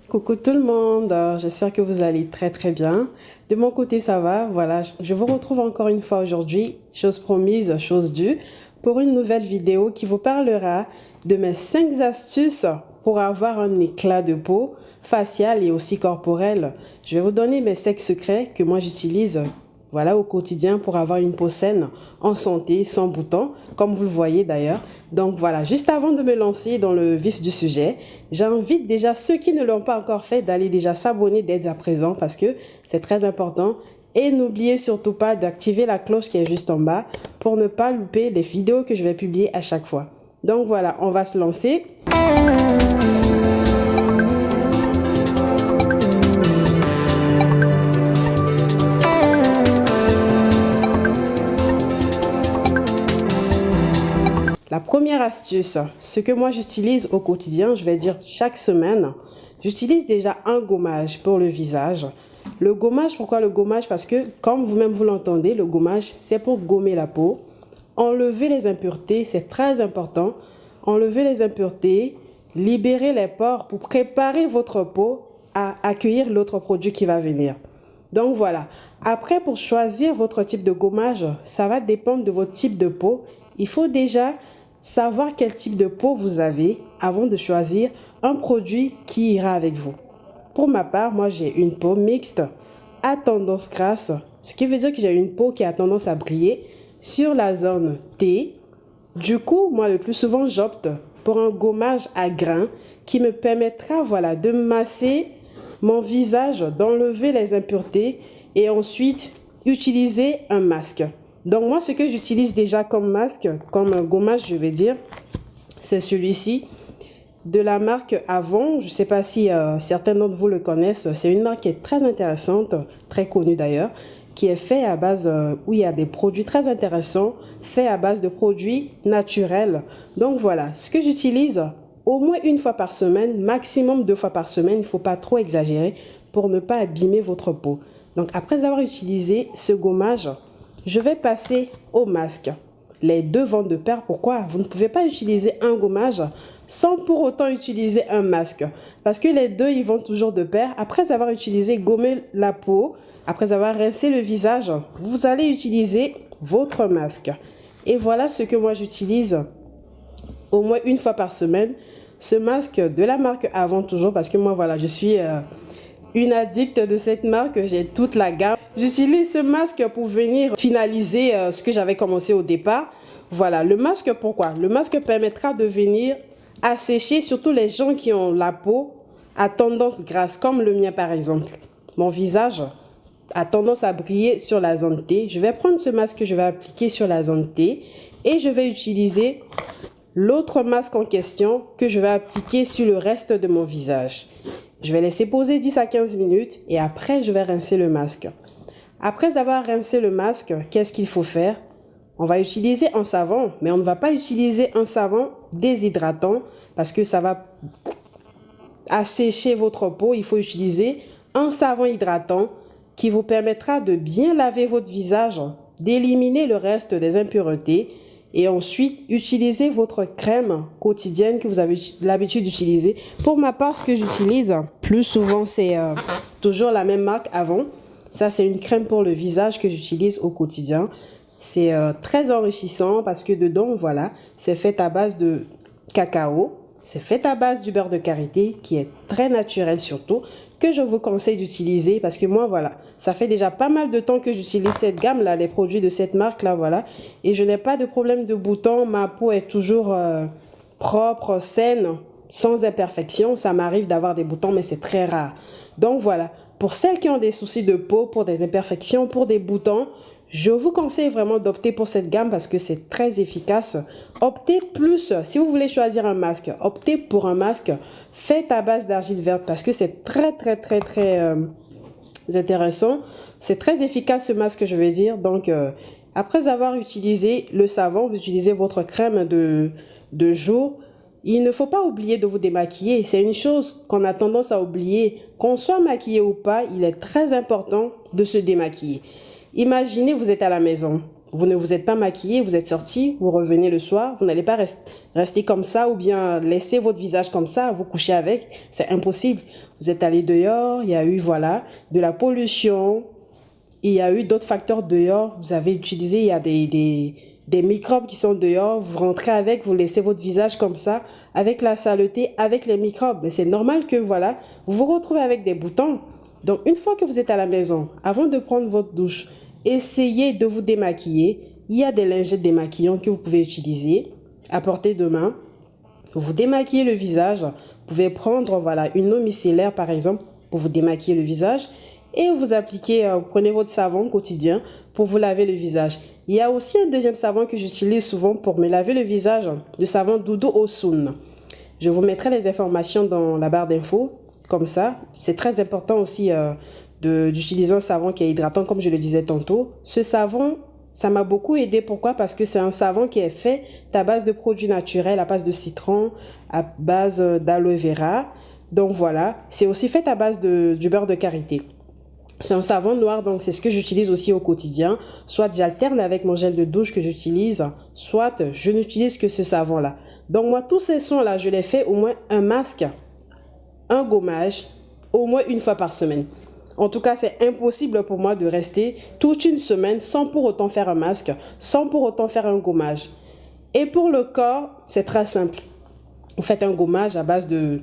Coucou tout le monde, j'espère que vous allez très bien. De mon côté ça va, voilà, je vous retrouve encore une fois aujourd'hui, chose promise, chose due, pour une nouvelle vidéo qui vous parlera de mes 5 astuces pour avoir un éclat de peau facial et aussi corporel. Je vais vous donner mes 5 secrets que moi j'utilise voilà, au quotidien pour avoir une peau saine, en santé, sans boutons, comme vous le voyez d'ailleurs. Donc voilà, juste avant de me lancer dans le vif du sujet, j'invite déjà ceux qui ne l'ont pas encore fait d'aller déjà s'abonner dès à présent parce que c'est très important. Et n'oubliez surtout pas d'activer la cloche qui est juste en bas pour ne pas louper les vidéos que je vais publier à chaque fois. Donc voilà, on va se lancer. La première astuce, ce que moi j'utilise au quotidien, je vais dire chaque semaine, j'utilise déjà un gommage pour le visage. Le gommage, pourquoi le gommage? Parce que, comme vous-même vous l'entendez, le gommage, c'est pour gommer la peau. Enlever les impuretés, c'est très important. Enlever les impuretés, libérer les pores pour préparer votre peau à accueillir l'autre produit qui va venir. Donc voilà. Après, pour choisir votre type de gommage, ça va dépendre de votre type de peau. Il faut déjà savoir quel type de peau vous avez avant de choisir un produit qui ira avec vous. Pour ma part, moi j'ai une peau mixte à tendance grasse, ce qui veut dire que j'ai une peau qui a tendance à briller sur la zone T. Du coup, moi le plus souvent j'opte pour un gommage à grains qui me permettra voilà, de masser mon visage, d'enlever les impuretés et ensuite utiliser un masque. Donc moi, ce que j'utilise déjà comme masque, comme gommage, je vais dire, c'est celui-ci de la marque Avon. Je ne sais pas si certains d'entre vous le connaissent. C'est une marque qui est très intéressante, très connue d'ailleurs, qui est faite à base, où il y a des produits très intéressants, faits à base de produits naturels. Donc voilà, ce que j'utilise au moins une fois par semaine, maximum 2 fois par semaine. Il ne faut pas trop exagérer pour ne pas abîmer votre peau. Donc après avoir utilisé ce gommage, je vais passer au masque. Les deux vont de pair. Pourquoi? Vous ne pouvez pas utiliser un gommage sans pour autant utiliser un masque. Parce que les deux, ils vont toujours de pair. Après avoir utilisé gommer la peau, après avoir rincé le visage, vous allez utiliser votre masque. Et voilà ce que moi j'utilise au moins une fois par semaine. Ce masque de la marque Avon toujours parce que moi voilà, je suis une addict de cette marque, j'ai toute la gamme. J'utilise ce masque pour venir finaliser ce que j'avais commencé au départ. Voilà, le masque pourquoi? Le masque permettra de venir assécher surtout les gens qui ont la peau à tendance grasse, comme le mien par exemple. Mon visage a tendance à briller sur la zone T. Je vais prendre ce masque que je vais appliquer sur la zone T et je vais utiliser l'autre masque en question que je vais appliquer sur le reste de mon visage. Je vais laisser poser 10 à 15 minutes et après je vais rincer le masque. Après avoir rincé le masque, qu'est-ce qu'il faut faire? On va utiliser un savon, mais on ne va pas utiliser un savon déshydratant parce que ça va assécher votre peau. Il faut utiliser un savon hydratant qui vous permettra de bien laver votre visage, d'éliminer le reste des impuretés et ensuite utiliser votre crème quotidienne que vous avez l'habitude d'utiliser. Pour ma part, ce que j'utilise plus souvent, c'est toujours la même marque Avon. Ça, c'est une crème pour le visage que j'utilise au quotidien. C'est très enrichissant parce que dedans, voilà, c'est fait à base de cacao. C'est fait à base du beurre de karité qui est très naturel surtout, que je vous conseille d'utiliser parce que moi, voilà, ça fait déjà pas mal de temps que j'utilise cette gamme-là, les produits de cette marque-là, voilà. Et je n'ai pas de problème de boutons, ma peau est toujours propre, saine, sans imperfection. Ça m'arrive d'avoir des boutons, mais c'est très rare. Donc voilà, pour celles qui ont des soucis de peau, pour des imperfections, pour des boutons, je vous conseille vraiment d'opter pour cette gamme parce que c'est très efficace. Optez plus, si vous voulez choisir un masque, optez pour un masque fait à base d'argile verte parce que c'est très intéressant. C'est très efficace ce masque, je veux dire. Donc, après avoir utilisé le savon, vous utilisez votre crème de jour. Il ne faut pas oublier de vous démaquiller. C'est une chose qu'on a tendance à oublier. Qu'on soit maquillé ou pas, il est très important de se démaquiller. Imaginez, vous êtes à la maison. vous ne vous êtes pas maquillé, vous êtes sorti, vous revenez le soir, vous n'allez pas rester comme ça ou bien laisser votre visage comme ça, vous coucher avec, c'est impossible. Vous êtes allé dehors, il y a eu de la pollution, il y a eu d'autres facteurs dehors, vous avez utilisé, il y a des microbes qui sont dehors, vous rentrez avec, vous laissez votre visage comme ça, avec la saleté, avec les microbes. Mais c'est normal que vous vous retrouvez avec des boutons. Donc une fois que vous êtes à la maison, avant de prendre votre douche, essayez de vous démaquiller. Il y a des lingettes démaquillantes que vous pouvez utiliser à portée de main. Vous démaquillez le visage. Vous pouvez prendre une eau micellaire par exemple pour vous démaquiller le visage et vous appliquez, prenez votre savon quotidien pour vous laver le visage. Il y a aussi un deuxième savon que j'utilise souvent pour me laver le visage, le savon Doudou Osun. Je vous mettrai les informations dans la barre d'infos, comme ça. C'est très important aussi d'utiliser un savon qui est hydratant, comme je le disais tantôt. Ce savon, ça m'a beaucoup aidé. Pourquoi? Parce que c'est un savon qui est fait à base de produits naturels, à base de citron, à base d'aloe vera. Donc voilà, c'est aussi fait à base du beurre de karité. C'est un savon noir, donc c'est ce que j'utilise aussi au quotidien. Soit j'alterne avec mon gel de douche que j'utilise, soit je n'utilise que ce savon-là. Donc moi, tous ces sons-là, je les fais au moins un masque, un gommage, au moins une fois par semaine. En tout cas, c'est impossible pour moi de rester toute une semaine sans pour autant faire un masque, sans pour autant faire un gommage. Et pour le corps, c'est très simple. Vous faites un gommage à base de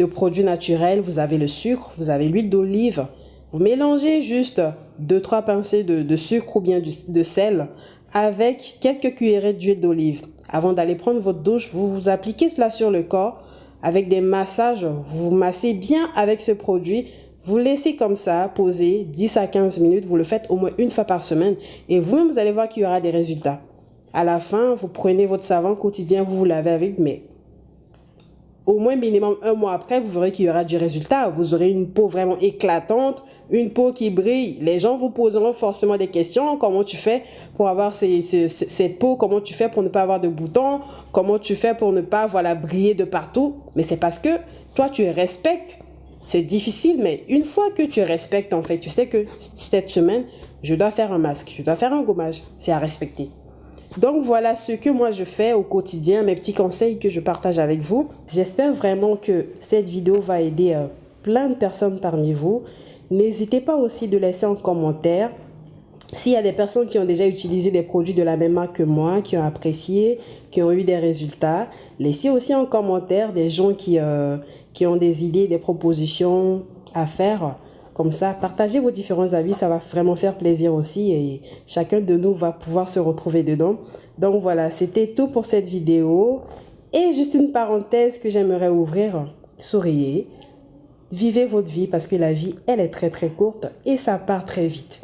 produits naturels. Vous avez le sucre, vous avez l'huile d'olive. Vous mélangez juste 2-3 pincées de sucre ou bien de sel avec quelques cuillerées d'huile d'olive. Avant d'aller prendre votre douche, vous appliquez cela sur le corps avec des massages. Vous massez bien avec ce produit. Vous laissez comme ça poser 10 à 15 minutes. Vous le faites au moins une fois par semaine. Et vous-même, vous allez voir qu'il y aura des résultats. À la fin, vous prenez votre savon quotidien, vous lavez avec, mais au moins minimum 1 mois après, vous verrez qu'il y aura du résultat. Vous aurez une peau vraiment éclatante, une peau qui brille. Les gens vous poseront forcément des questions. Comment tu fais pour avoir cette peau? Comment tu fais pour ne pas avoir de boutons? Comment tu fais pour ne pas briller de partout? Mais c'est parce que toi, tu respectes. C'est difficile, mais une fois que tu respectes, en fait, tu sais que cette semaine, je dois faire un masque, je dois faire un gommage. C'est à respecter. Donc voilà ce que moi je fais au quotidien, mes petits conseils que je partage avec vous. J'espère vraiment que cette vidéo va aider plein de personnes parmi vous. N'hésitez pas aussi de laisser en commentaire s'il y a des personnes qui ont déjà utilisé des produits de la même marque que moi, qui ont apprécié, qui ont eu des résultats. Laissez aussi en commentaire des gens qui ont des idées, des propositions à faire. Comme ça, partagez vos différents avis, ça va vraiment faire plaisir aussi et chacun de nous va pouvoir se retrouver dedans. Donc voilà, c'était tout pour cette vidéo. Et juste une parenthèse que j'aimerais ouvrir, souriez, vivez votre vie parce que la vie, elle est très très courte et ça part très vite.